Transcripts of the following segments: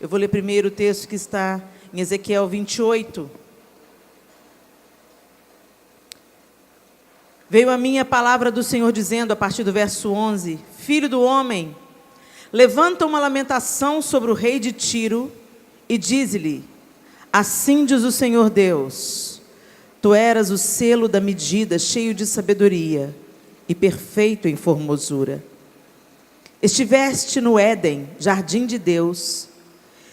Eu vou ler primeiro o texto que está em Ezequiel 28. Veio a mim a palavra do Senhor dizendo, a partir do verso 11: Filho do homem, levanta uma lamentação sobre o rei de Tiro e dize-lhe: assim diz o Senhor Deus, tu eras o selo da medida, cheio de sabedoria e perfeito em formosura. Estiveste no Éden, jardim de Deus.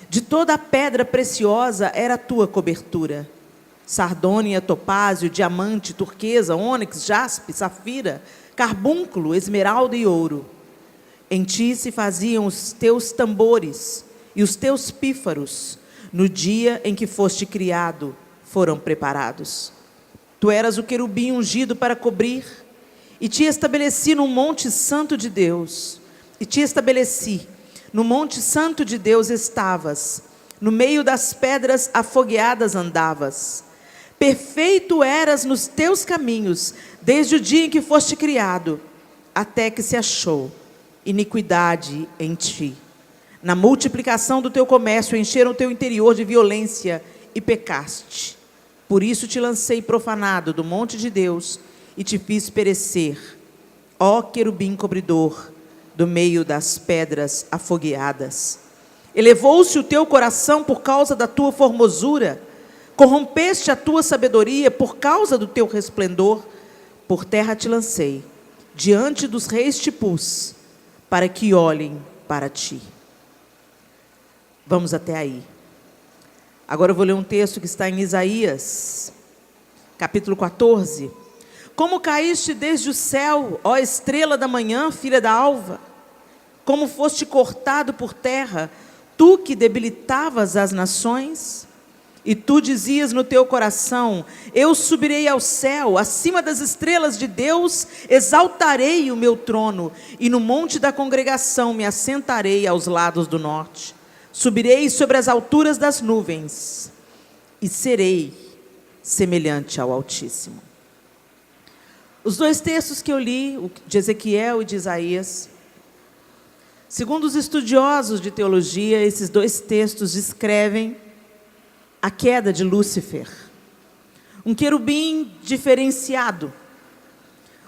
De toda a pedra preciosa era a tua cobertura: sardônia, topázio, diamante, turquesa, ônix, jaspe, safira, carbúnculo, esmeralda e ouro. Em ti se faziam os teus tambores e os teus pífaros, no dia em que foste criado, foram preparados. Tu eras o querubim ungido para cobrir, e te estabeleci no monte santo de Deus. No monte santo de Deus estavas, no meio das pedras afogueadas andavas. Perfeito eras nos teus caminhos, desde o dia em que foste criado, até que se achou iniquidade em ti. Na multiplicação do teu comércio encheram o teu interior de violência e pecaste. Por isso te lancei profanado do monte de Deus e te fiz perecer, ó querubim cobridor, do meio das pedras afogueadas. Elevou-se o teu coração por causa da tua formosura, corrompeste a tua sabedoria por causa do teu resplendor. Por terra te lancei, diante dos reis te pus, para que olhem para ti. Vamos até aí. Agora eu vou ler um texto que está em Isaías, capítulo 14. Como caíste desde o céu, ó estrela da manhã, filha da alva? Como foste cortado por terra, tu que debilitavas as nações? E tu dizias no teu coração: eu subirei ao céu, acima das estrelas de Deus, exaltarei o meu trono, e no monte da congregação me assentarei aos lados do norte. Subirei sobre as alturas das nuvens, e serei semelhante ao Altíssimo. Os dois textos que eu li, o de Ezequiel e de Isaías, segundo os estudiosos de teologia, esses dois textos descrevem a queda de Lúcifer, um querubim diferenciado.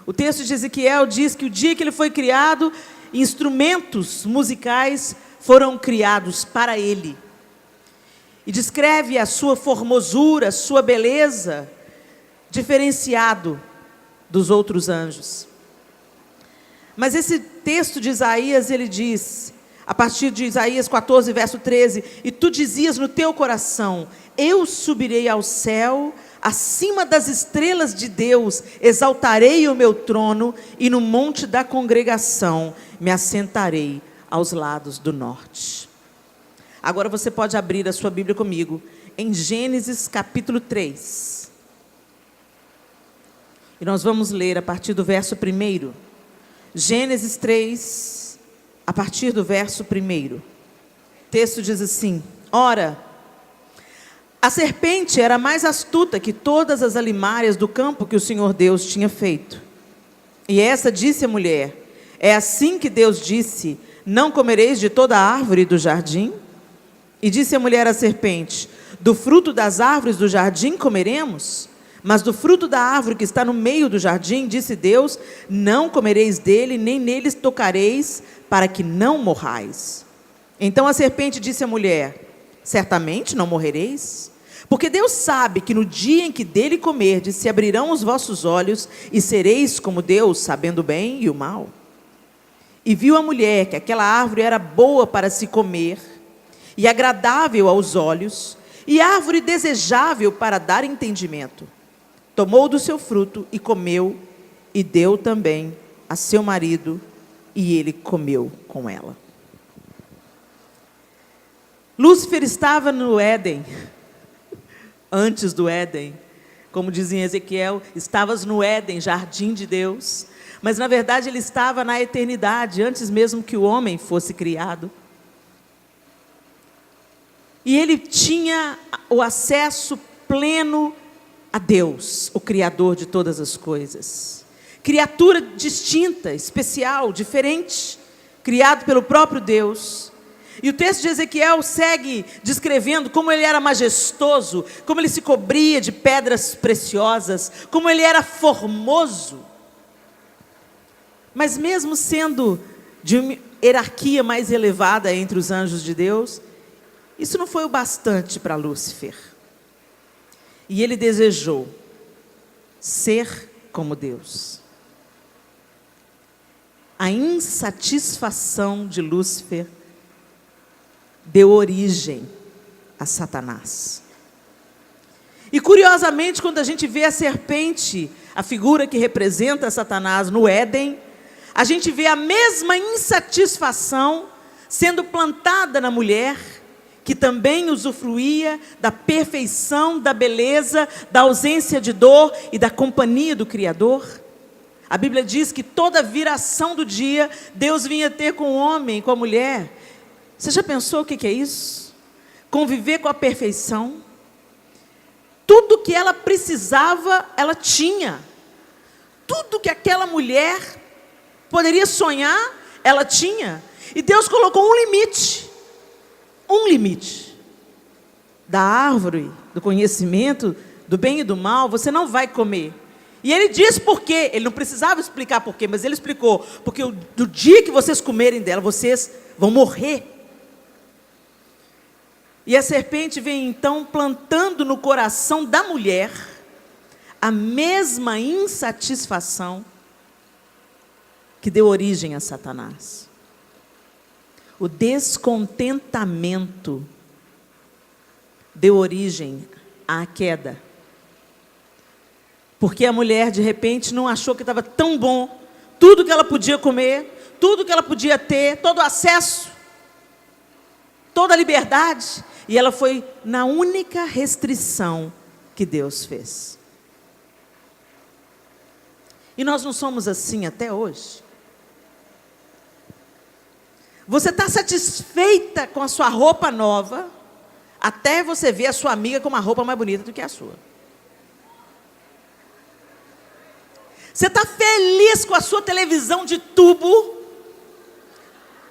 O texto de Ezequiel diz que o dia que ele foi criado, instrumentos musicais foram criados para ele. E descreve a sua formosura, a sua beleza, diferenciado dos outros anjos. Mas esse texto de Isaías, ele diz, a partir de Isaías 14, verso 13: e tu dizias no teu coração: eu subirei ao céu, acima das estrelas de Deus, exaltarei o meu trono, e no monte da congregação me assentarei aos lados do norte. Agora você pode abrir a sua Bíblia comigo, em Gênesis capítulo 3. E nós vamos ler a partir do verso 1. Gênesis 3, a partir do verso 1. O texto diz assim: ora, a serpente era mais astuta que todas as alimárias do campo que o Senhor Deus tinha feito. E essa disse à mulher: é assim que Deus disse: não comereis de toda a árvore do jardim? E disse a mulher à serpente: do fruto das árvores do jardim comeremos? Mas do fruto da árvore que está no meio do jardim, disse Deus: não comereis dele, nem neles tocareis, para que não morrais. Então a serpente disse à mulher: certamente não morrereis, porque Deus sabe que no dia em que dele comerdes, se abrirão os vossos olhos, e sereis como Deus, sabendo o bem e o mal. E viu a mulher que aquela árvore era boa para se comer, e agradável aos olhos, e árvore desejável para dar entendimento. Tomou do seu fruto e comeu, e deu também a seu marido, e ele comeu com ela. Lúcifer estava no Éden, antes do Éden, como dizia Ezequiel: estavas no Éden, jardim de Deus, mas na verdade ele estava na eternidade, antes mesmo que o homem fosse criado. E ele tinha o acesso pleno a Deus, o Criador de todas as coisas. Criatura distinta, especial, diferente, criado pelo próprio Deus. E o texto de Ezequiel segue descrevendo como ele era majestoso, como ele se cobria de pedras preciosas, como ele era formoso. Mas mesmo sendo de uma hierarquia mais elevada entre os anjos de Deus, isso não foi o bastante para Lúcifer. E ele desejou ser como Deus. A insatisfação de Lúcifer deu origem a Satanás. E curiosamente, quando a gente vê a serpente, a figura que representa Satanás no Éden, a gente vê a mesma insatisfação sendo plantada na mulher, que também usufruía da perfeição, da beleza, da ausência de dor e da companhia do Criador. A Bíblia diz que toda viração do dia, Deus vinha ter com o homem, com a mulher. Você já pensou o que é isso? Conviver com a perfeição. Tudo que ela precisava, ela tinha. Tudo que aquela mulher poderia sonhar, ela tinha. E Deus colocou um limite. Um limite. Da árvore, do conhecimento, do bem e do mal, você não vai comer. E ele diz por quê. Ele não precisava explicar por quê, mas ele explicou. Porque do dia que vocês comerem dela, vocês vão morrer. E a serpente vem então plantando no coração da mulher a mesma insatisfação que deu origem a Satanás. O descontentamento deu origem à queda. Porque a mulher, de repente, não achou que estava tão bom, tudo que ela podia comer, tudo que ela podia ter, todo o acesso, toda a liberdade, e ela foi na única restrição que Deus fez. E nós não somos assim até hoje. Você está satisfeita com a sua roupa nova, até você ver a sua amiga com uma roupa mais bonita do que a sua. Você está feliz com a sua televisão de tubo,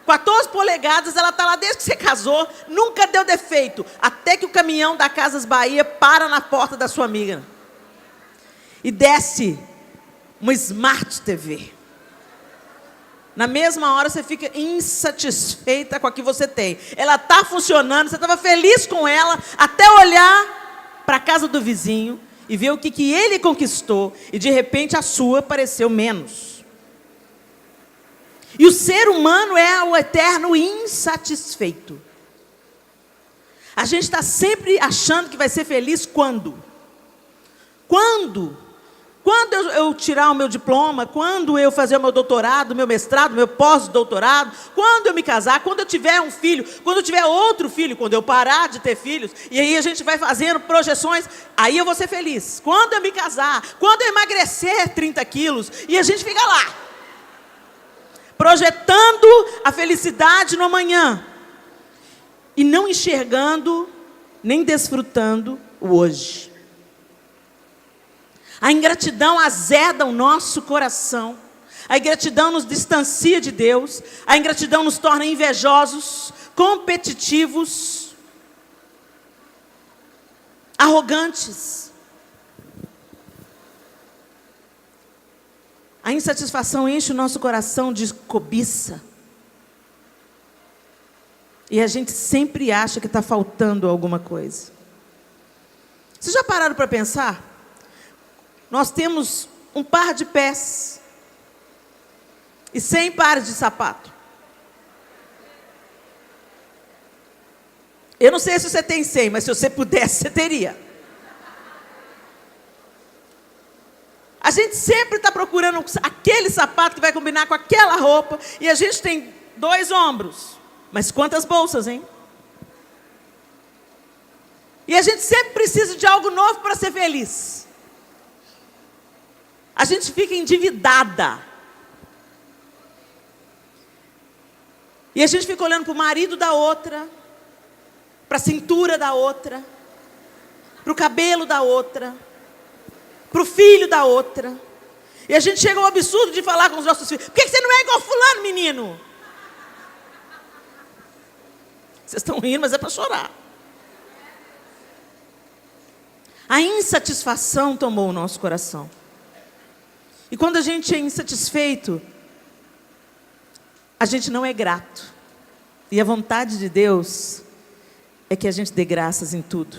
14 polegadas, ela está lá desde que você casou, nunca deu defeito, até que o caminhão da Casas Bahia para na porta da sua amiga. E desce uma Smart TV. Na mesma hora você fica insatisfeita com a que você tem. Ela está funcionando, você estava feliz com ela, até olhar para a casa do vizinho e ver o que ele conquistou, e de repente a sua pareceu menos. E o ser humano é o eterno insatisfeito. A gente está sempre achando que vai ser feliz quando? Quando eu tirar o meu diploma, quando eu fazer o meu doutorado, meu mestrado, meu pós-doutorado, quando eu me casar, quando eu tiver um filho, quando eu tiver outro filho, quando eu parar de ter filhos, e aí a gente vai fazendo projeções, aí eu vou ser feliz. Quando eu me casar, quando eu emagrecer 30 quilos, e a gente fica lá, projetando a felicidade no amanhã, e não enxergando, nem desfrutando o hoje. A ingratidão azeda o nosso coração. A ingratidão nos distancia de Deus. A ingratidão nos torna invejosos, competitivos, arrogantes. A insatisfação enche o nosso coração de cobiça. E a gente sempre acha que está faltando alguma coisa. Vocês já pararam para pensar? Nós temos um par de pés e 100 pares de sapato. Eu não sei se você tem 100, mas se você pudesse, você teria. A gente sempre está procurando aquele sapato que vai combinar com aquela roupa, e a gente tem 2 ombros. Mas quantas bolsas, hein? E a gente sempre precisa de algo novo para ser feliz. A gente fica endividada. E a gente fica olhando para o marido da outra, para a cintura da outra, para o cabelo da outra, para o filho da outra. E a gente chega ao absurdo de falar com os nossos filhos: por que você não é igual fulano, menino? Vocês estão rindo, mas é para chorar. A insatisfação tomou o nosso coração. E quando a gente é insatisfeito, a gente não é grato. E a vontade de Deus é que a gente dê graças em tudo.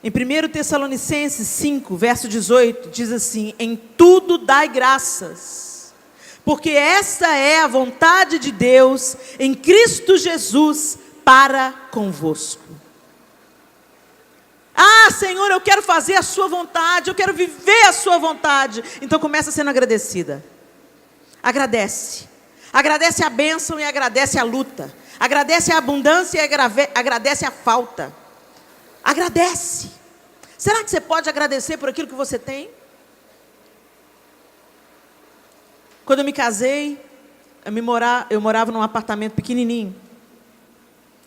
Em 1 Tessalonicenses 5, verso 18, diz assim: em tudo dai graças, porque esta é a vontade de Deus em Cristo Jesus para convosco. Ah, Senhor, eu quero fazer a sua vontade, eu quero viver a sua vontade. Então começa sendo agradecida. Agradece. Agradece a bênção e agradece a luta. Agradece a abundância e agradece a falta. Agradece. Será que você pode agradecer por aquilo que você tem? Quando eu me casei, eu morava num apartamento pequenininho.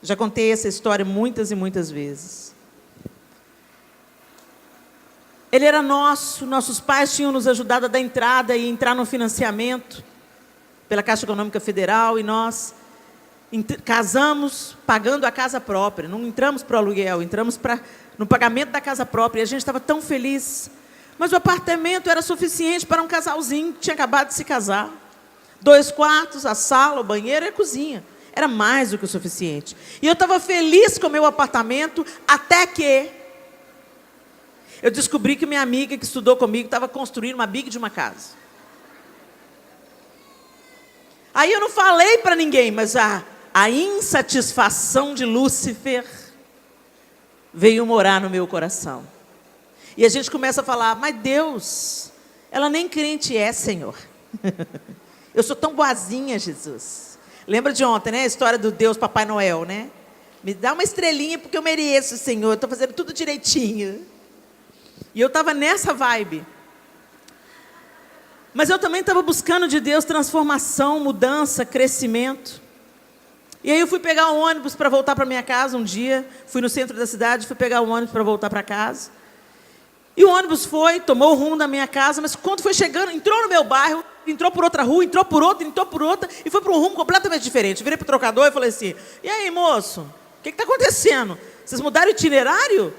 Já contei essa história muitas e muitas vezes. Ele era nosso, nossos pais tinham nos ajudado a dar entrada e entrar no financiamento pela Caixa Econômica Federal, e nós casamos pagando a casa própria. Não entramos para o aluguel, entramos no pagamento da casa própria. E a gente estava tão feliz. Mas o apartamento era suficiente para um casalzinho que tinha acabado de se casar. 2 quartos, a sala, o banheiro e a cozinha. Era mais do que o suficiente. E eu estava feliz com o meu apartamento, até que eu descobri que minha amiga que estudou comigo estava construindo uma big de uma casa. Aí eu não falei para ninguém, mas a insatisfação de Lúcifer veio morar no meu coração. E a gente começa a falar: mas Deus, ela nem crente é, Senhor. Eu sou tão boazinha, Jesus. Lembra de ontem, né? A história do Deus Papai Noel, né? Me dá uma estrelinha porque eu mereço, Senhor. Estou fazendo tudo direitinho. E eu estava nessa vibe. Mas eu também estava buscando de Deus transformação, mudança, crescimento. E aí eu fui pegar um ônibus para voltar para minha casa um dia. Fui no centro da cidade, fui pegar um ônibus para voltar para casa. E o ônibus tomou o rumo da minha casa, mas quando foi chegando, entrou no meu bairro, entrou por outra rua, entrou por outra, e foi para um rumo completamente diferente. Eu virei para o trocador e falei assim: e aí, moço, o que está acontecendo? Vocês mudaram o itinerário?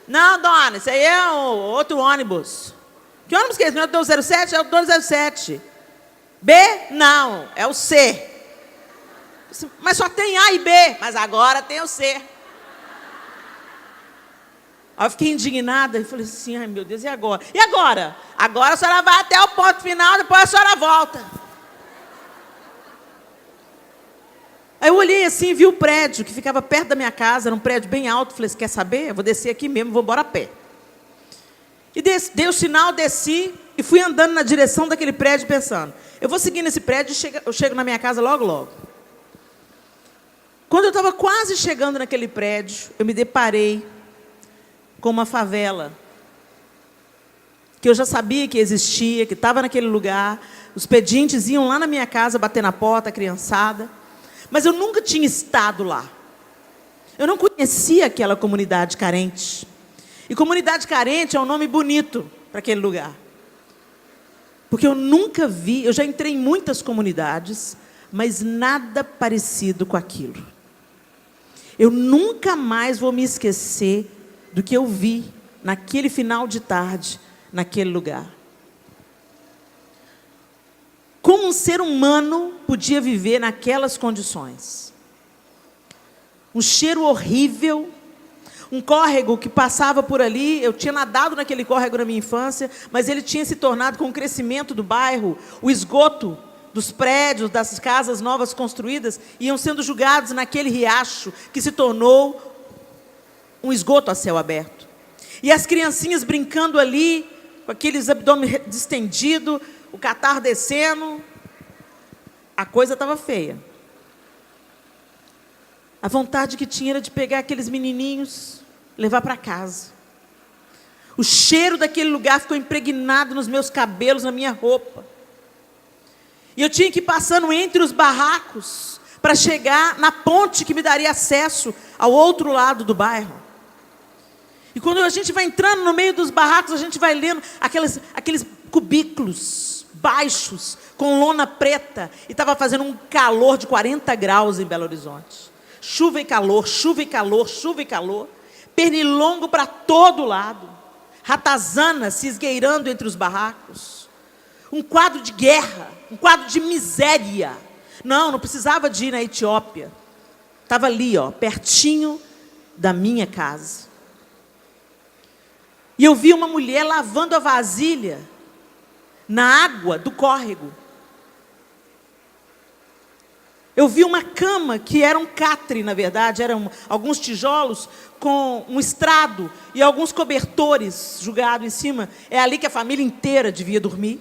Não, dona, esse aí é outro ônibus. Que ônibus que é esse? Não é o 207? É o 207. B? Não, é o C. Mas só tem A e B, mas agora tem o C. Aí eu fiquei indignada e falei assim: ai meu Deus, e agora? E agora? Agora a senhora vai até o ponto final, depois a senhora volta. Aí eu olhei assim e vi o prédio que ficava perto da minha casa, era um prédio bem alto. Falei assim: quer saber? Eu vou descer aqui mesmo, vou embora a pé. E dei o sinal, desci e fui andando na direção daquele prédio pensando: eu vou seguir nesse prédio e eu chego na minha casa logo, logo. Quando eu estava quase chegando naquele prédio, eu me deparei com uma favela, que eu já sabia que existia, que estava naquele lugar. Os pedintes iam lá na minha casa bater na porta, a criançada. Mas eu nunca tinha estado lá. Eu não conhecia aquela comunidade carente. E comunidade carente é um nome bonito para aquele lugar. Porque eu nunca vi, eu já entrei em muitas comunidades, mas nada parecido com aquilo. Eu nunca mais vou me esquecer do que eu vi naquele final de tarde, naquele lugar. Como um ser humano podia viver naquelas condições? Um cheiro horrível, um córrego que passava por ali. Eu tinha nadado naquele córrego na minha infância, mas ele tinha se tornado, com o crescimento do bairro, o esgoto dos prédios, das casas novas construídas, iam sendo jogados naquele riacho que se tornou um esgoto a céu aberto. E as criancinhas brincando ali, com aqueles abdômen distendido, o catarro descendo. A coisa estava feia. A vontade que tinha era de pegar aqueles menininhos, levar para casa. O cheiro daquele lugar ficou impregnado nos meus cabelos, na minha roupa. E eu tinha que ir passando entre os barracos para chegar na ponte que me daria acesso ao outro lado do bairro. E quando a gente vai entrando no meio dos barracos, a gente vai lendo aqueles cubículos baixos, com lona preta, e estava fazendo um calor de 40 graus em Belo Horizonte. Chuva e calor, chuva e calor, chuva e calor. Pernilongo para todo lado. Ratazana se esgueirando entre os barracos. Um quadro de guerra, um quadro de miséria. Não precisava de ir na Etiópia. Estava ali, pertinho da minha casa. E eu vi uma mulher lavando a vasilha na água do córrego. Eu vi uma cama que era um catre, na verdade, eram alguns tijolos com um estrado e alguns cobertores jogados em cima. É ali que a família inteira devia dormir.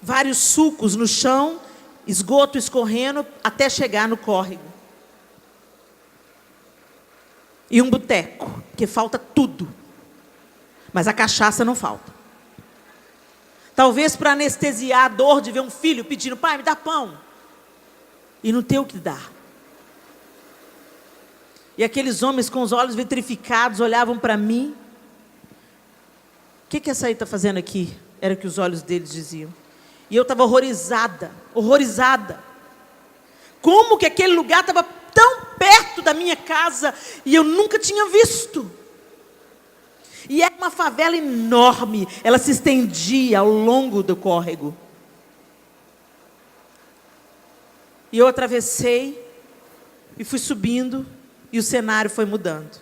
Vários sulcos no chão, esgoto escorrendo até chegar no córrego. E um boteco, porque falta tudo. Mas a cachaça não falta. Talvez para anestesiar a dor de ver um filho pedindo: pai, me dá pão. E não ter o que dar. E aqueles homens com os olhos vitrificados olhavam para mim. O que essa aí está fazendo aqui? Era o que os olhos deles diziam. E eu estava horrorizada, horrorizada. Como que aquele lugar estava tão perto da minha casa e eu nunca tinha visto? E era uma favela enorme, ela se estendia ao longo do córrego. E eu atravessei e fui subindo e o cenário foi mudando.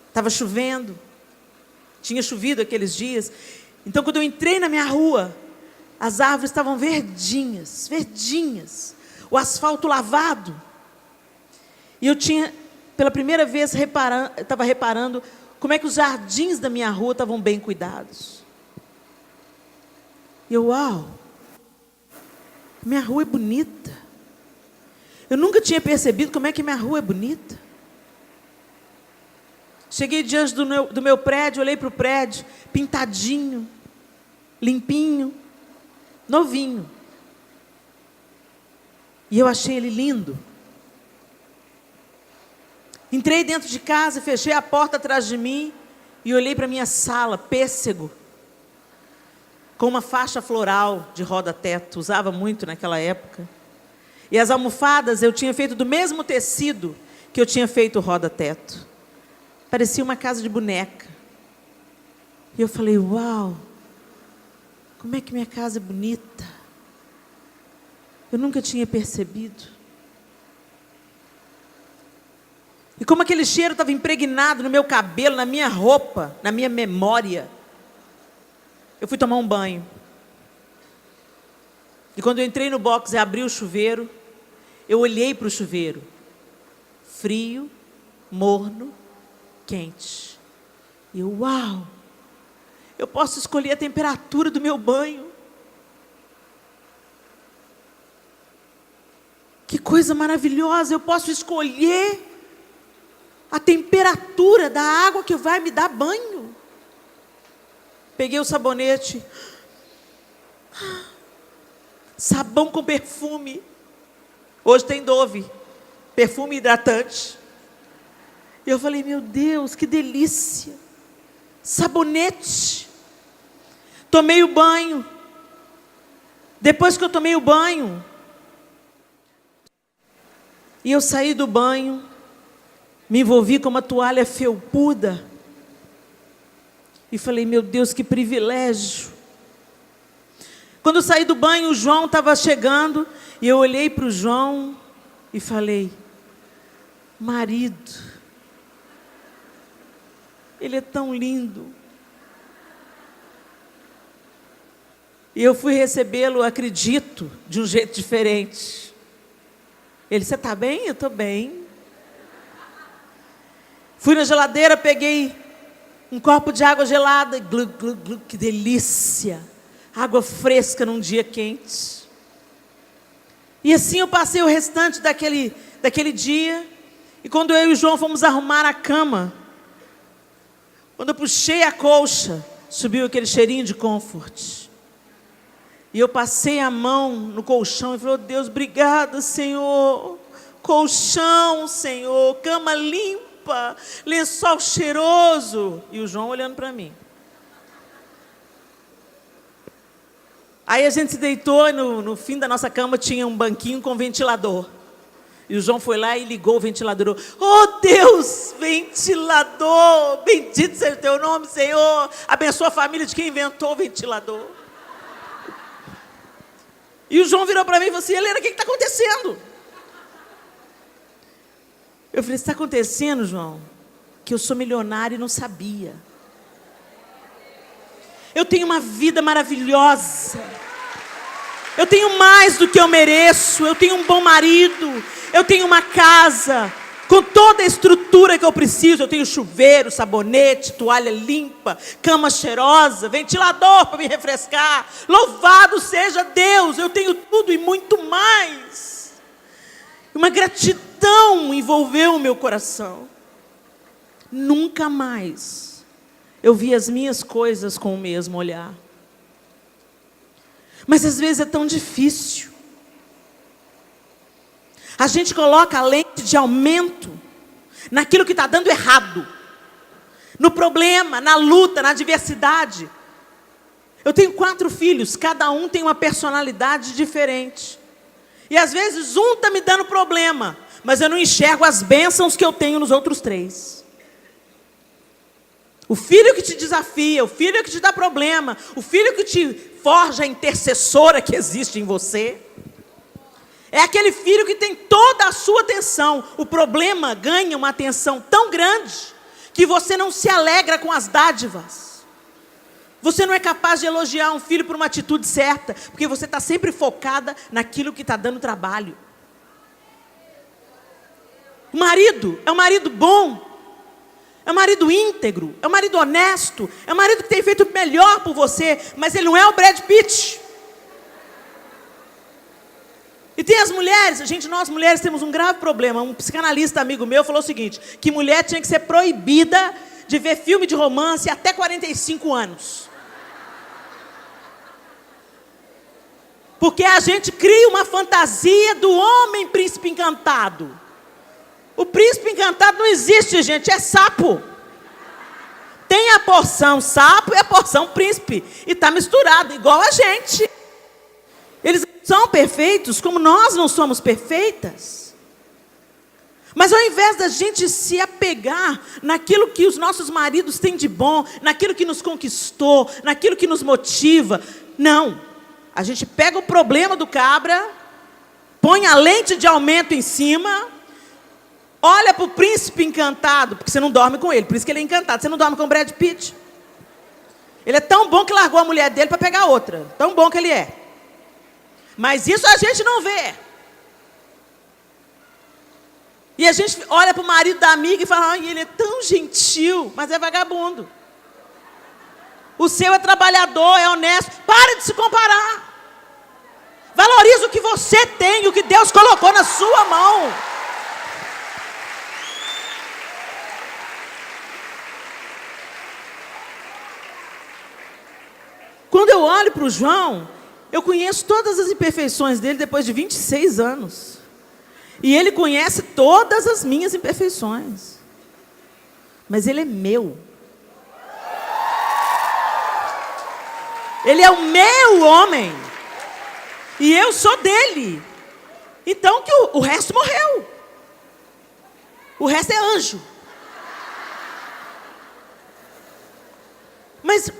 Estava chovendo, tinha chovido aqueles dias. Então, quando eu entrei na minha rua, as árvores estavam verdinhas, verdinhas, o asfalto lavado. E eu tinha, pela primeira vez, estava reparando como é que os jardins da minha rua estavam bem cuidados. E eu, uau, minha rua é bonita. Eu nunca tinha percebido como é que minha rua é bonita. Cheguei diante do meu prédio, olhei para o prédio, pintadinho, limpinho, novinho. E eu achei ele lindo. Entrei dentro de casa, fechei a porta atrás de mim e olhei para a minha sala, pêssego, com uma faixa floral de roda-teto, usava muito naquela época. E as almofadas eu tinha feito do mesmo tecido que eu tinha feito o roda-teto. Parecia uma casa de boneca. E eu falei: uau, como é que minha casa é bonita. Eu nunca tinha percebido. E como aquele cheiro estava impregnado no meu cabelo, na minha roupa, na minha memória. Eu fui tomar um banho. E quando eu entrei no box e abri o chuveiro, eu olhei para o chuveiro. Frio, morno, quente. E eu, uau, eu posso escolher a temperatura do meu banho. Que coisa maravilhosa, eu posso escolher a temperatura da água que vai me dar banho. Peguei o sabonete. Sabão com perfume. Hoje tem Dove, perfume hidratante. E eu falei: meu Deus, que delícia. Sabonete. Tomei o banho. Depois que eu tomei o banho, e eu saí do banho, me envolvi com uma toalha felpuda. E falei: meu Deus, que privilégio. Quando eu saí do banho, o João estava chegando. E eu olhei para o João e falei: marido, ele é tão lindo. E eu fui recebê-lo, acredito, de um jeito diferente. Ele: você está bem? Eu estou bem. Fui na geladeira, peguei um copo de água gelada. Glu, glu, glu, que delícia. Água fresca num dia quente. E assim eu passei o restante daquele dia. E quando eu e o João fomos arrumar a cama, quando eu puxei a colcha, subiu aquele cheirinho de comfort. E eu passei a mão no colchão e falei: oh, Deus, obrigada, Senhor. Colchão, Senhor, cama limpa. roupa, lençol cheiroso. E o João olhando para mim. Aí a gente se deitou e no fim da nossa cama tinha um banquinho com ventilador. E o João foi lá e ligou o ventilador. Oh Deus, ventilador, bendito seja o teu nome, Senhor. Abençoa a família de quem inventou o ventilador. E o João virou para mim e falou assim: Helena, o que está acontecendo? Eu falei: está acontecendo, João, que eu sou milionária e não sabia. Eu tenho uma vida maravilhosa. Eu tenho mais do que eu mereço. Eu tenho um bom marido. Eu tenho uma casa com toda a estrutura que eu preciso. Eu tenho chuveiro, sabonete, toalha limpa, cama cheirosa, ventilador para me refrescar. Louvado seja Deus. Eu tenho tudo e muito mais. Uma gratidão envolveu o meu coração. Nunca mais eu vi as minhas coisas com o mesmo olhar. Mas às vezes é tão difícil. A gente coloca a lente de aumento naquilo que está dando errado. No problema, na luta, na adversidade. Eu tenho 4 filhos, cada um tem uma personalidade diferente. E às vezes um está me dando problema, mas eu não enxergo as bênçãos que eu tenho nos outros 3. O filho que te desafia, o filho que te dá problema, o filho que te forja a intercessora que existe em você. É aquele filho que tem toda a sua atenção. O problema ganha uma atenção tão grande que você não se alegra com as dádivas. Você não é capaz de elogiar um filho por uma atitude certa, porque você está sempre focada naquilo que está dando trabalho. O marido é um marido bom. É um marido íntegro, é um marido honesto, é um marido que tem feito o melhor por você, mas ele não é o Brad Pitt. E tem as mulheres, nós mulheres temos um grave problema. Um psicanalista amigo meu falou o seguinte, que mulher tinha que ser proibida de ver filme de romance até 45 anos. Porque a gente cria uma fantasia do homem príncipe encantado. O príncipe encantado não existe, gente, é sapo. Tem a porção sapo e a porção príncipe. E está misturado, igual a gente. Eles são perfeitos, como nós não somos perfeitas. Mas ao invés da gente se apegar naquilo que os nossos maridos têm de bom, naquilo que nos conquistou, naquilo que nos motiva, não. A gente pega o problema do cabra, põe a lente de aumento em cima, olha para o príncipe encantado, porque você não dorme com ele, por isso que ele é encantado. Você não dorme com o Brad Pitt. Ele é tão bom que largou a mulher dele para pegar outra. Tão bom que ele é. Mas isso a gente não vê. E a gente olha para o marido da amiga e fala: ai, ele é tão gentil, mas é vagabundo. O seu é trabalhador, é honesto. Para de se comparar. Valoriza o que você tem, o que Deus colocou na sua mão. Quando eu olho para o João, eu conheço todas as imperfeições dele depois de 26 anos. E ele conhece todas as minhas imperfeições. Mas ele é meu. Ele é o meu homem. E eu sou dele. Então que o resto morreu. O resto é anjo. Mas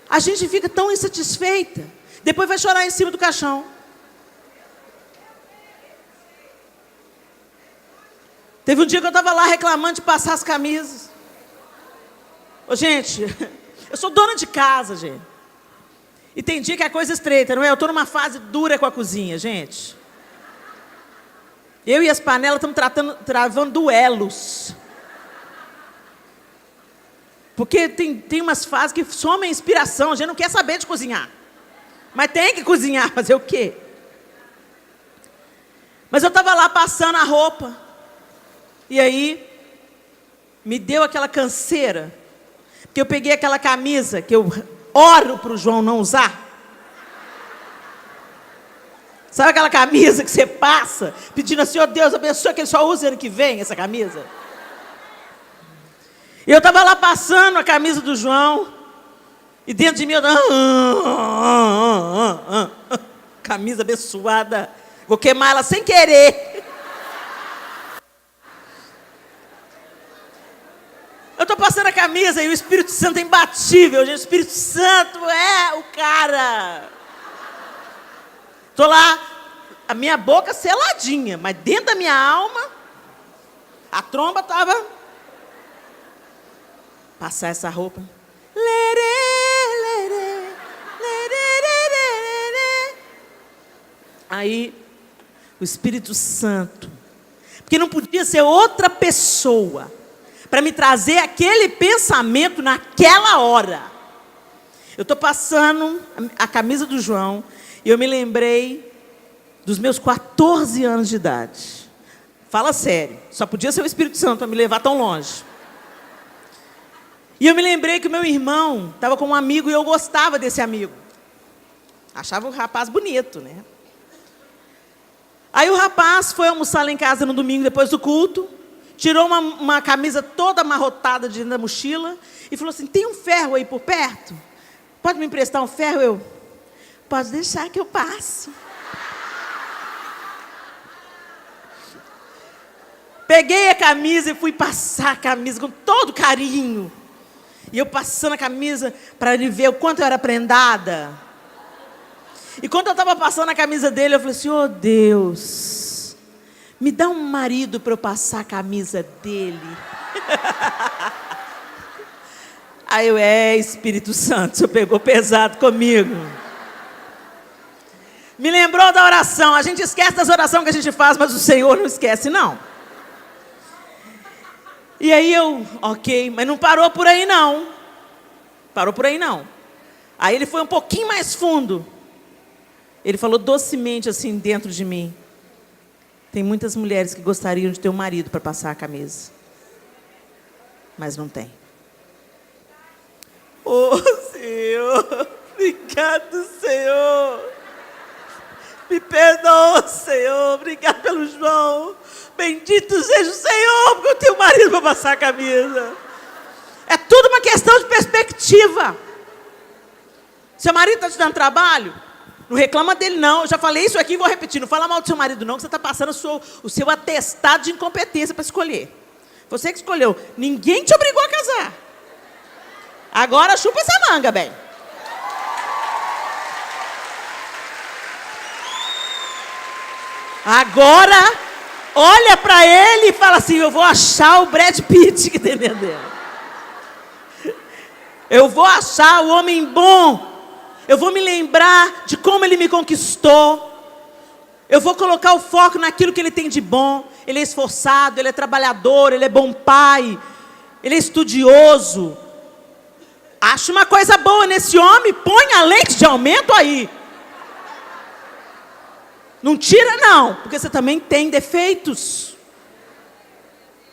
a gente fica tão insatisfeita. Depois vai chorar em cima do caixão. Teve um dia que eu estava lá reclamando de passar as camisas. Ô, gente, eu sou dona de casa, gente. E tem dia que a coisa estreita, não é? Eu estou numa fase dura com a cozinha, gente. Eu e as panelas estamos travando duelos. Porque tem umas fases que somem a inspiração, a gente não quer saber de cozinhar. Mas tem que cozinhar, fazer o quê? Mas eu estava lá passando a roupa. E aí, me deu aquela canseira. Porque eu peguei aquela camisa que eu oro para o João não usar. Sabe aquela camisa que você passa, pedindo assim: ó Deus, abençoa que ele só use ano que vem, essa camisa? E eu estava lá passando a camisa do João, e dentro de mim eu camisa abençoada, vou queimar ela sem querer. Eu estou passando a camisa e o Espírito Santo é imbatível, gente. O Espírito Santo é o cara. Estou lá, a minha boca seladinha, mas dentro da minha alma, a tromba estava... Passar essa roupa. Aí, o Espírito Santo, porque não podia ser outra pessoa para me trazer aquele pensamento naquela hora. Eu estou passando a camisa do João e eu me lembrei dos meus 14 anos de idade. Fala sério, só podia ser o Espírito Santo para me levar tão longe. E eu me lembrei que o meu irmão estava com um amigo e eu gostava desse amigo. Achava o rapaz bonito, né? Aí o rapaz foi almoçar lá em casa no domingo, depois do culto, tirou uma camisa toda amarrotada dentro da mochila e falou assim, tem um ferro aí por perto? Pode me emprestar um ferro? Eu, pode deixar que eu passo. Peguei a camisa e fui passar a camisa com todo carinho. E eu passando a camisa para ele ver o quanto eu era prendada. E quando eu estava passando a camisa dele, eu falei assim, oh Deus, me dá um marido para eu passar a camisa dele. Aí eu, Espírito Santo, o senhor pegou pesado comigo. Me lembrou da oração. A gente esquece das orações que a gente faz, mas o Senhor não esquece, não. E aí eu, ok, mas não parou por aí não. Parou por aí não. Aí ele foi um pouquinho mais fundo. Ele falou docemente assim dentro de mim. Tem muitas mulheres que gostariam de ter um marido para passar a camisa. Mas não tem. Oh, Senhor, obrigado, Senhor. Me perdoa, Senhor. Obrigado pelo João. Bendito seja o Senhor, porque eu tenho marido para passar a camisa. É tudo uma questão de perspectiva. Seu marido está te dando trabalho? Não reclama dele, não. Eu já falei isso aqui e vou repetir. Não fala mal do seu marido, não, que você está passando o seu atestado de incompetência para escolher. Você que escolheu. Ninguém te obrigou a casar. Agora chupa essa manga, bem. Agora, olha para ele e fala assim, eu vou achar o Brad Pitt, que tem dentro dele. Eu vou achar o homem bom. Eu vou me lembrar de como ele me conquistou. Eu vou colocar o foco naquilo que ele tem de bom. Ele é esforçado, ele é trabalhador, ele é bom pai. Ele é estudioso. Acha uma coisa boa nesse homem, põe a lente de aumento aí. Não tira não, porque você também tem defeitos.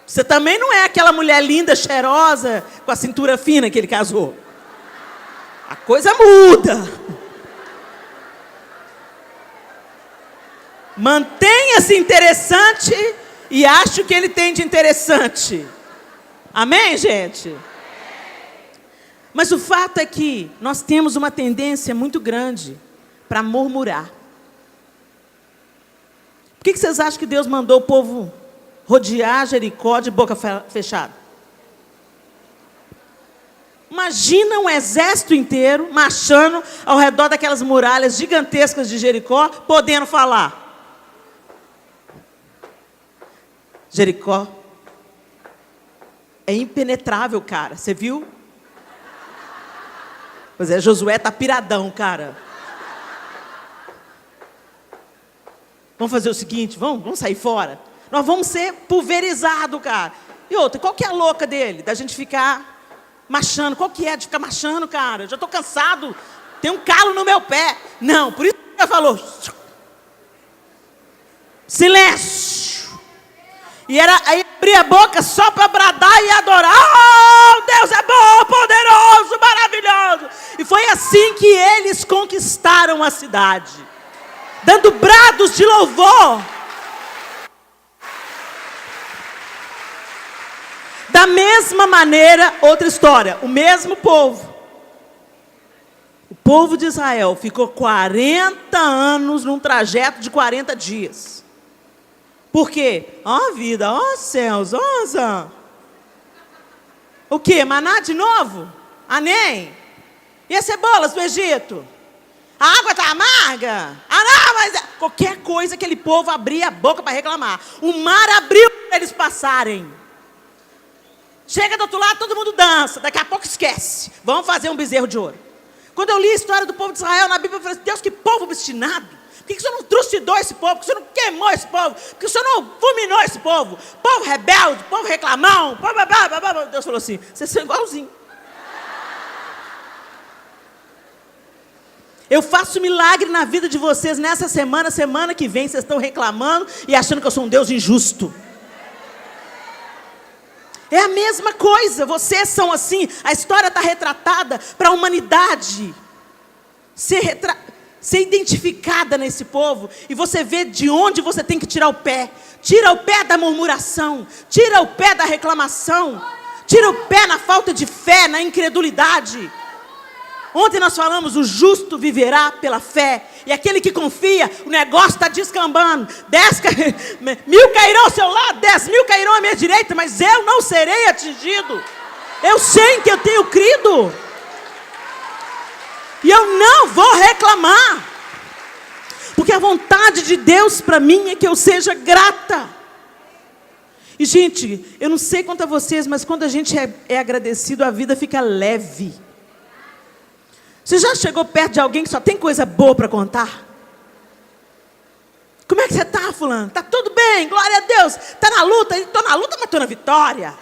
Você também não é aquela mulher linda, cheirosa, com a cintura fina que ele casou. A coisa muda. Mantenha-se interessante e ache o que ele tem de interessante. Amém, gente? Mas o fato é que nós temos uma tendência muito grande para murmurar. Por que vocês acham que Deus mandou o povo rodear Jericó de boca fechada? Imagina um exército inteiro marchando ao redor daquelas muralhas gigantescas de Jericó, podendo falar. Jericó é impenetrável, cara. Você viu? Pois é, Josué tá piradão, cara. Vamos fazer o seguinte, vamos sair fora. Nós vamos ser pulverizados, cara. E outra, qual que é a louca dele? Da gente ficar marchando. Qual que é de ficar marchando, cara? Eu já estou cansado. Tem um calo no meu pé. Não, por isso que ele falou. Silêncio. E aí abria a boca só para bradar e adorar. Oh, Deus é bom, poderoso, maravilhoso. E foi assim que eles conquistaram a cidade. Dando brados de louvor. Da mesma mesma maneira, outra história, o mesmo povo. O povo de Israel ficou 40 anos num trajeto de 40 dias. Por quê? Ó vida, ó céus, ó azar. O quê? Maná de novo? Anem? E as cebolas do Egito? A água está amarga? Ah, não, mas... Qualquer coisa, aquele povo abria a boca para reclamar. O mar abriu para eles passarem. Chega do outro lado, todo mundo dança. Daqui a pouco esquece. Vamos fazer um bezerro de ouro. Quando eu li a história do povo de Israel na Bíblia, eu falei, Deus, que povo obstinado. Por que o Senhor não trucidou esse povo? Por que o Senhor não queimou esse povo? Por que o Senhor não fulminou esse povo? Povo rebelde, povo reclamão. Deus falou assim, vocês são igualzinhos. Eu faço milagre na vida de vocês nessa semana, semana que vem, vocês estão reclamando e achando que eu sou um Deus injusto. É a mesma coisa, vocês são assim, a história está retratada para a humanidade ser identificada nesse povo, e você vê de onde você tem que tirar o pé. Tira o pé da murmuração, tira o pé da reclamação, tira o pé na falta de fé, na incredulidade. Ontem nós falamos, o justo viverá pela fé. E aquele que confia, o negócio está descambando. 10.000 cairão ao seu lado, 10.000 cairão à minha direita, mas eu não serei atingido. Eu sei que eu tenho crido. E eu não vou reclamar. Porque a vontade de Deus para mim é que eu seja grata. E gente, eu não sei quanto a vocês, mas quando a gente é agradecido, a vida fica leve. Você já chegou perto de alguém que só tem coisa boa para contar? Como é que você está, fulano? Está tudo bem, glória a Deus. Está na luta? Estou na luta, mas estou na vitória.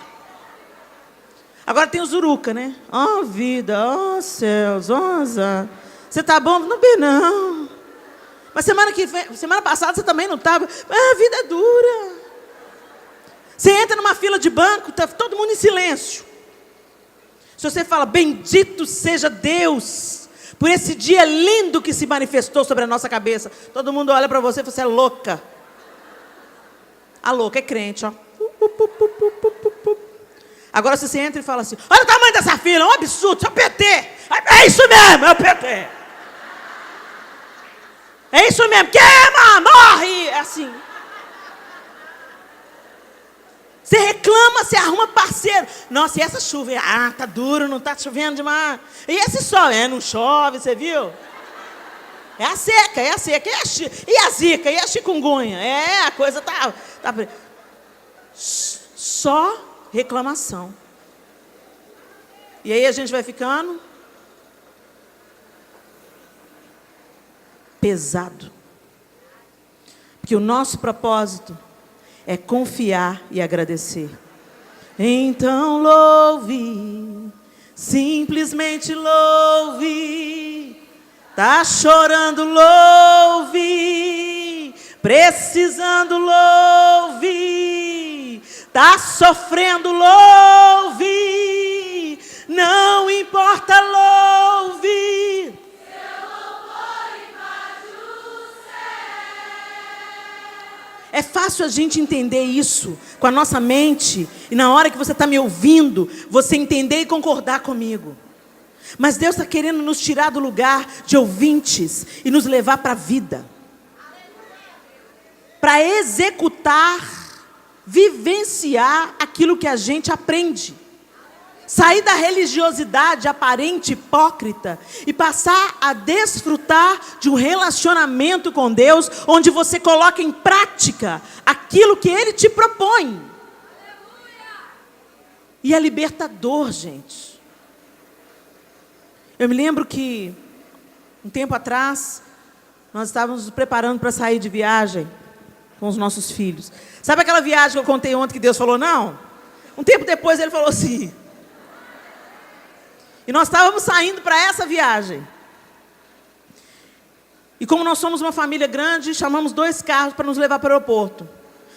Agora tem o Zuruca, né? Ó vida, ó céus, ó azar. Você está bom? Não bem não. Mas semana passada você também não estava. A vida é dura. Você entra numa fila de banco, está todo mundo em silêncio. Se você fala, bendito seja Deus, por esse dia lindo que se manifestou sobre a nossa cabeça, todo mundo olha para você e fala, você é louca. A louca é crente, ó. Agora você entra e fala assim, olha o tamanho dessa fila, é um absurdo, isso é o PT. É isso mesmo, é o PT. É isso mesmo, queima, morre, é assim. Você reclama, você arruma parceiro. Nossa, e essa chuva? Ah, tá duro, não tá chovendo demais. E esse sol? Não chove, você viu? É a seca, é a seca. E a zika, e a chikungunya? A coisa tá... Só reclamação. E aí a gente vai ficando pesado. Porque o nosso propósito é confiar e agradecer. Então louve, simplesmente louve. Tá chorando, louve. Precisando, louve. Tá sofrendo, louve. Não importa, louve. É fácil a gente entender isso com a nossa mente. E na hora que você está me ouvindo, você entender e concordar comigo. Mas Deus está querendo nos tirar do lugar de ouvintes e nos levar para a vida. Para executar, vivenciar aquilo que a gente aprende. Sair da religiosidade aparente, hipócrita, e passar a desfrutar de um relacionamento com Deus, onde você coloca em prática aquilo que Ele te propõe. E é libertador, gente. Eu me lembro que, um tempo atrás, nós estávamos nos preparando para sair de viagem com os nossos filhos. Sabe aquela viagem que eu contei ontem que Deus falou não? Um tempo depois Ele falou assim... E nós estávamos saindo para essa viagem. E como nós somos uma família grande, chamamos 2 carros para nos levar para o aeroporto.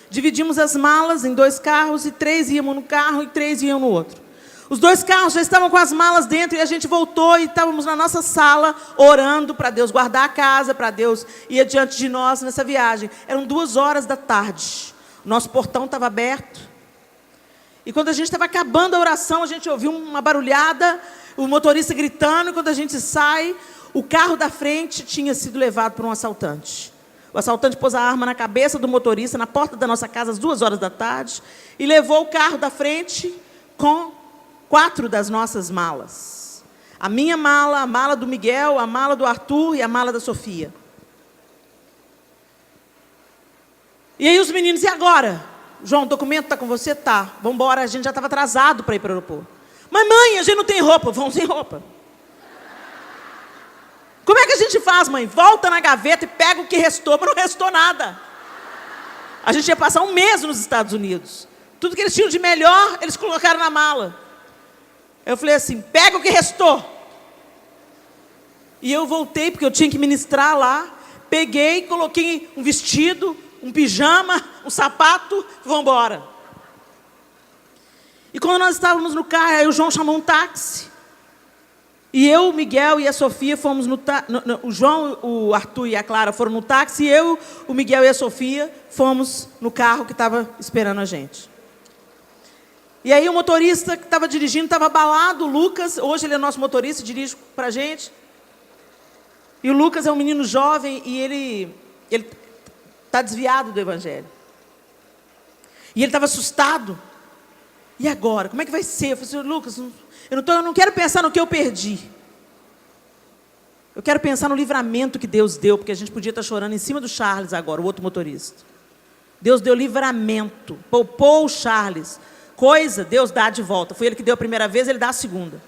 Dividimos as malas em 2 carros, e 3 íamos no carro e 3 iam no outro. Os 2 carros já estavam com as malas dentro, e a gente voltou e estávamos na nossa sala, orando para Deus guardar a casa, para Deus ir adiante de nós nessa viagem. Eram 2 horas da tarde. O nosso portão estava aberto. E quando a gente estava acabando a oração, a gente ouviu uma barulhada, o motorista gritando, e quando a gente sai, o carro da frente tinha sido levado por um assaltante. O assaltante pôs a arma na cabeça do motorista, na porta da nossa casa, às 2h da tarde, e levou o carro da frente com 4 das nossas malas. A minha mala, a mala do Miguel, a mala do Arthur e a mala da Sofia. E aí os meninos, e agora? João, o documento está com você? Tá. Vamos embora, a gente já estava atrasado para ir para o aeroporto. Mas mãe, a gente não tem roupa. Vamos sem roupa. Como é que a gente faz, mãe? Volta na gaveta e pega o que restou, mas não restou nada. A gente ia passar um mês nos Estados Unidos. Tudo que eles tinham de melhor, eles colocaram na mala. Eu falei assim, pega o que restou. E eu voltei, porque eu tinha que ministrar lá. Peguei, coloquei um vestido, um pijama, um sapato, vamos embora. E quando nós estávamos no carro, aí o João chamou um táxi. E eu, o Miguel e a Sofia fomos no táxi. O João, o Arthur e a Clara foram no táxi. E eu, o Miguel e a Sofia fomos no carro que estava esperando a gente. E aí o motorista que estava dirigindo estava abalado, o Lucas. Hoje ele é nosso motorista, dirige para a gente. E o Lucas é um menino jovem e ele está desviado do Evangelho. E ele estava assustado. E agora? Como é que vai ser? Eu falei assim, Lucas, eu não quero pensar no que eu perdi. Eu quero pensar no livramento que Deus deu, porque a gente podia estar chorando em cima do Charles agora, o outro motorista. Deus deu livramento, poupou o Charles. Coisa, Deus dá de volta. Foi ele que deu a primeira vez, ele dá a segunda.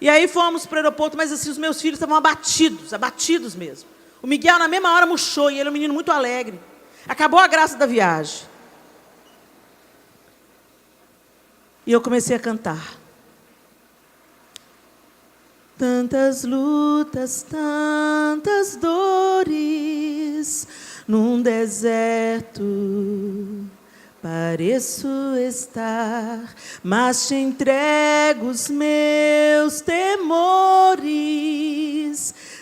E aí fomos para o aeroporto, mas assim, os meus filhos estavam abatidos mesmo. O Miguel, na mesma hora, murchou, e ele é um menino muito alegre. Acabou a graça da viagem. E eu comecei a cantar. Tantas lutas, tantas dores, num deserto pareço estar, mas te entrego os meus temores.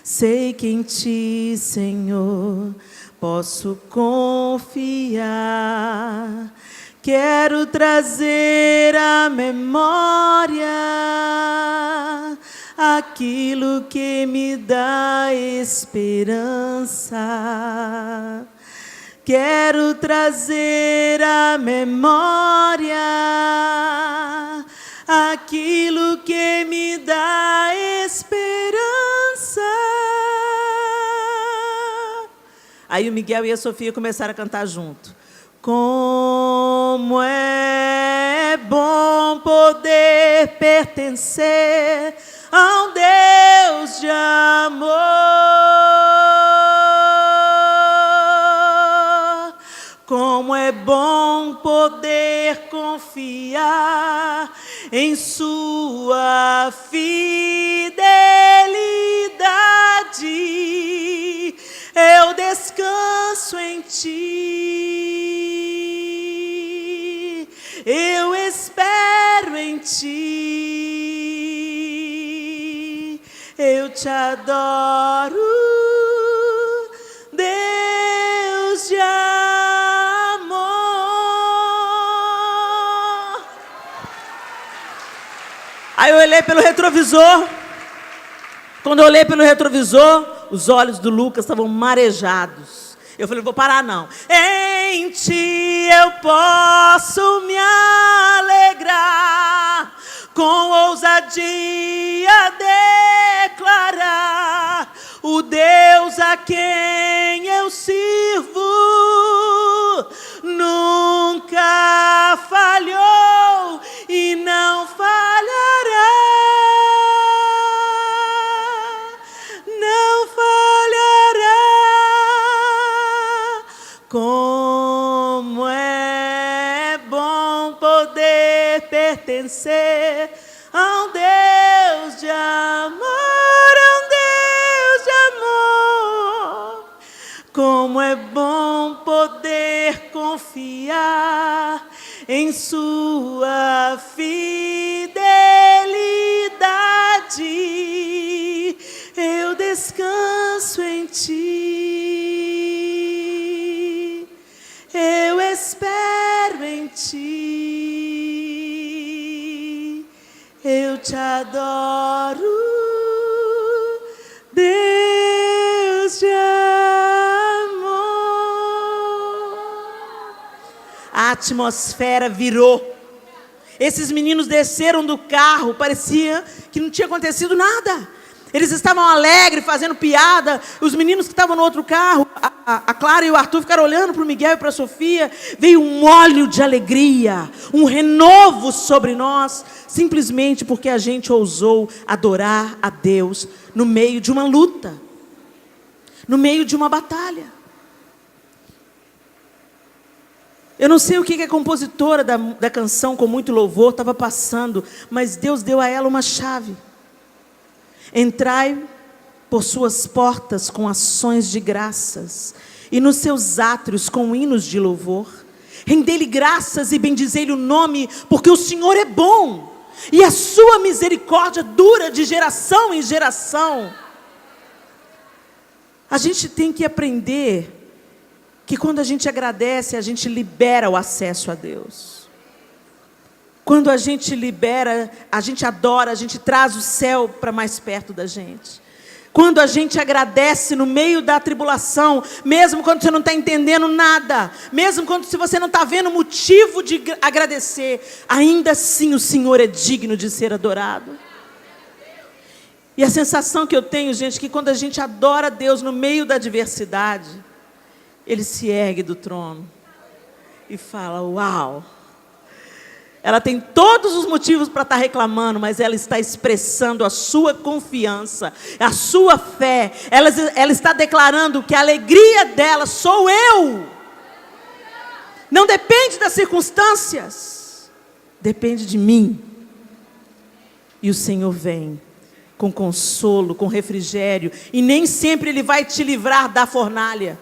Sei que em ti, Senhor, posso confiar. Quero trazer à memória aquilo que me dá esperança. Quero trazer à memória aquilo que me dá esperança. Aí o Miguel e a Sofia começaram a cantar junto. Como é bom poder pertencer a um Deus de amor. Como é bom poder confiar em sua fidelidade. Eu descanso em ti. Eu espero em ti. Eu te adoro, Deus de amor. Aí eu olhei pelo retrovisor. Quando eu olhei pelo retrovisor, os olhos do Lucas estavam marejados. Eu falei, não vou parar não. Em ti eu posso me alegrar, com ousadia declarar o Deus a quem eu sirvo nunca falhou e não falhará. Não falhará. Como é bom poder pertencer a um Deus de amor, a um Deus de amor. Como é bom poder confiar em sua fidelidade. Eu descanso em ti. Eu espero em ti. eu te adoro, Deus de amor. A atmosfera virou. Esses meninos desceram do carro, parecia que não tinha acontecido nada. Eles estavam alegres, fazendo piada. Os meninos que estavam no outro carro, a Clara e o Arthur, ficaram olhando para o Miguel e para a Sofia. Veio um óleo de alegria, um renovo sobre nós, simplesmente porque a gente ousou adorar a Deus no meio de uma luta, no meio de uma batalha. Eu não sei o que a compositora da canção Com Muito Louvor estava passando, mas Deus deu a ela uma chave. Entrai por suas portas com ações de graças, e nos seus átrios com hinos de louvor. Rendei-lhe graças e bendizei-lhe o nome, porque o Senhor é bom, e a sua misericórdia dura de geração em geração. A gente tem que aprender que quando a gente agradece, a gente libera o acesso a Deus. Quando a gente libera, a gente adora, a gente traz o céu para mais perto da gente. Quando a gente agradece no meio da tribulação, mesmo quando você não está entendendo nada, mesmo quando se você não está vendo motivo de agradecer, ainda assim o Senhor é digno de ser adorado. E a sensação que eu tenho, gente, é que quando a gente adora Deus no meio da adversidade, Ele se ergue do trono e fala, uau! Ela tem todos os motivos para estar reclamando, mas ela está expressando a sua confiança, a sua fé. Ela está declarando que a alegria dela sou eu. Não depende das circunstâncias, depende de mim. E o Senhor vem com consolo, com refrigério, e nem sempre Ele vai te livrar da fornalha,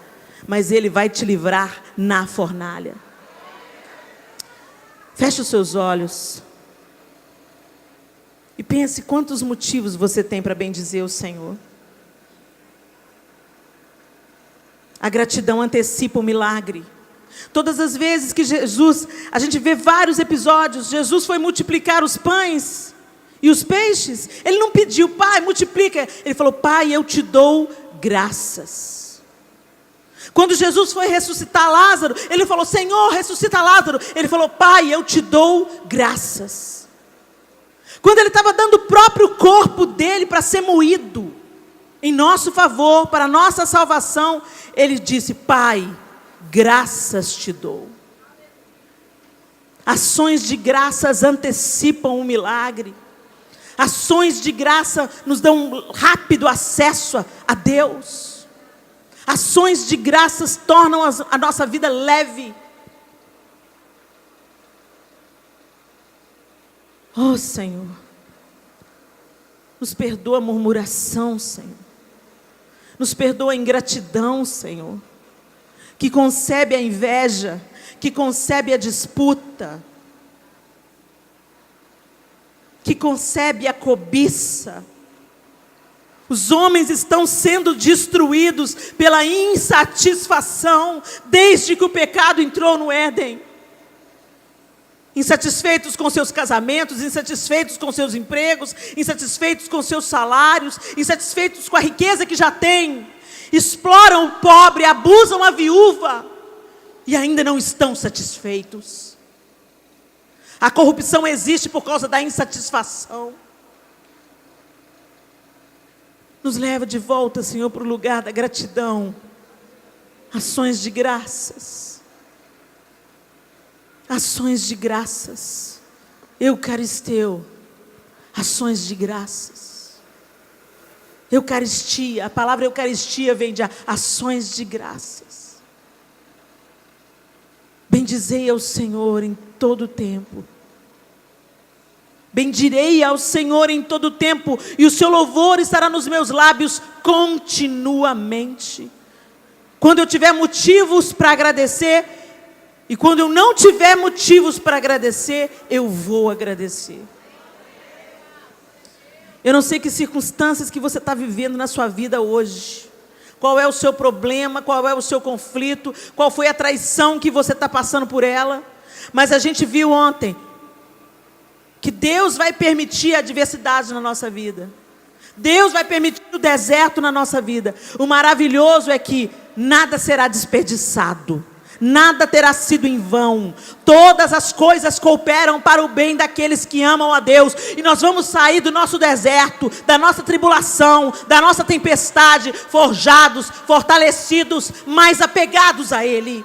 mas Ele vai te livrar na fornalha. Feche os seus olhos e pense quantos motivos você tem para bendizer o Senhor. A gratidão antecipa o milagre. Todas as vezes que Jesus, a gente vê vários episódios, Jesus foi multiplicar os pães e os peixes. Ele não pediu, Pai, multiplica. Ele falou, Pai, eu te dou graças. Quando Jesus foi ressuscitar Lázaro, Ele falou, Senhor, ressuscita Lázaro. Ele falou, Pai, eu te dou graças. Quando Ele estava dando o próprio corpo dEle para ser moído, em nosso favor, para a nossa salvação, Ele disse, Pai, graças te dou. Ações de graças antecipam o milagre. Ações de graça nos dão rápido acesso a Deus. Ações de graças tornam a nossa vida leve. Oh, Senhor, nos perdoa a murmuração, Senhor. Nos perdoa a ingratidão, Senhor, que concebe a inveja, que concebe a disputa, que concebe a cobiça. Os homens estão sendo destruídos pela insatisfação desde que o pecado entrou no Éden. Insatisfeitos com seus casamentos, insatisfeitos com seus empregos, insatisfeitos com seus salários, insatisfeitos com a riqueza que já têm. Exploram o pobre, abusam a viúva e ainda não estão satisfeitos. A corrupção existe por causa da insatisfação. Nos leva de volta, Senhor, para o lugar da gratidão. Ações de graças. Ações de graças. Eucaristeu. Ações de graças. Eucaristia. A palavra Eucaristia vem de ações de graças. Bendizei ao Senhor em todo o tempo. Bendirei ao Senhor em todo o tempo, e o seu louvor estará nos meus lábios continuamente. Quando eu tiver motivos para agradecer, e quando eu não tiver motivos para agradecer, eu vou agradecer. Eu não sei que circunstâncias que você está vivendo na sua vida hoje. Qual é o seu problema, qual é o seu conflito, qual foi a traição que você está passando por ela. Mas a gente viu ontem que Deus vai permitir a adversidade na nossa vida. Deus vai permitir o deserto na nossa vida. O maravilhoso é que nada será desperdiçado. Nada terá sido em vão. Todas as coisas cooperam para o bem daqueles que amam a Deus. E nós vamos sair do nosso deserto, da nossa tribulação, da nossa tempestade, forjados, fortalecidos, mais apegados a Ele.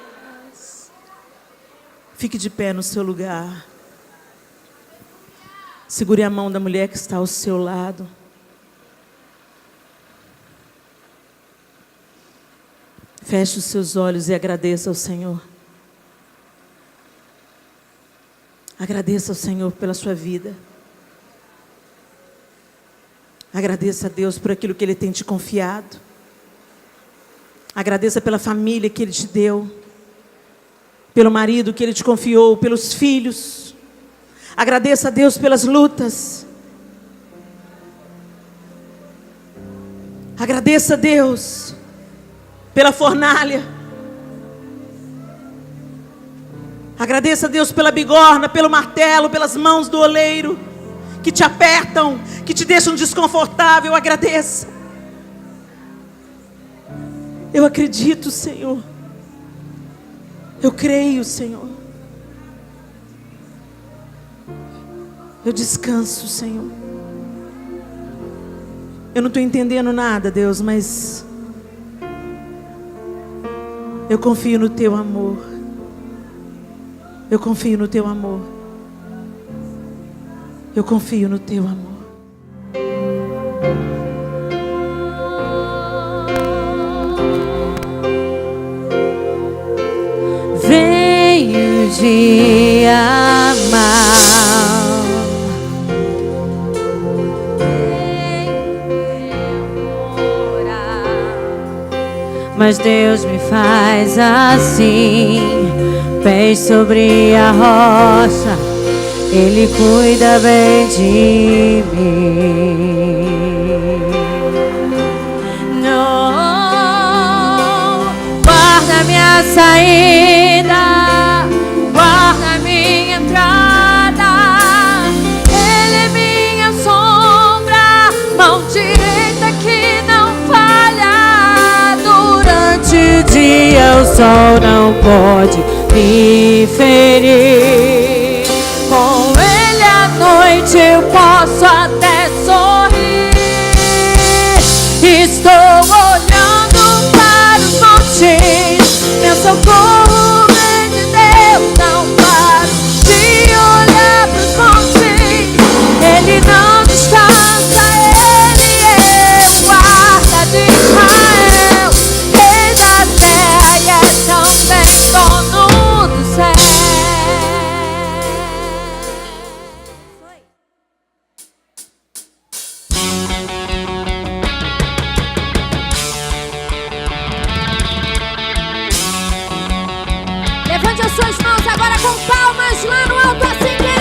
Fique de pé no seu lugar. Segure a mão da mulher que está ao seu lado. Feche os seus olhos e agradeça ao Senhor. Agradeça ao Senhor pela sua vida. Agradeça a Deus por aquilo que Ele tem te confiado. Agradeça pela família que Ele te deu. Pelo marido que Ele te confiou, pelos filhos. Agradeça a Deus pelas lutas. Agradeça a Deus pela fornalha. Agradeça a Deus pela bigorna, pelo martelo, pelas mãos do oleiro, que te apertam, que te deixam desconfortável. Agradeça. Eu acredito, Senhor. Eu creio, Senhor. Eu descanso, Senhor. Eu não estou entendendo nada, Deus, mas eu confio no Teu amor. Eu confio no Teu amor. Eu confio no Teu amor. Venho te amar. Mas Deus me faz assim, pés sobre a rocha, Ele cuida bem de mim. Não, guarda minha saída, guarda minha entrada, Ele é minha sombra, mão direita que não falha. Durante o dia o sol não pode me ferir, com Ele à noite eu posso até sorrir. Estou olhando para os montes, meu socorro vem de Deus. Não paro de olhar para os montes, Ele não descansa, Ele é o guarda de Israel, Rei da terra e é também dono do céu. Levante as suas mãos agora com palmas lá no alto, assim que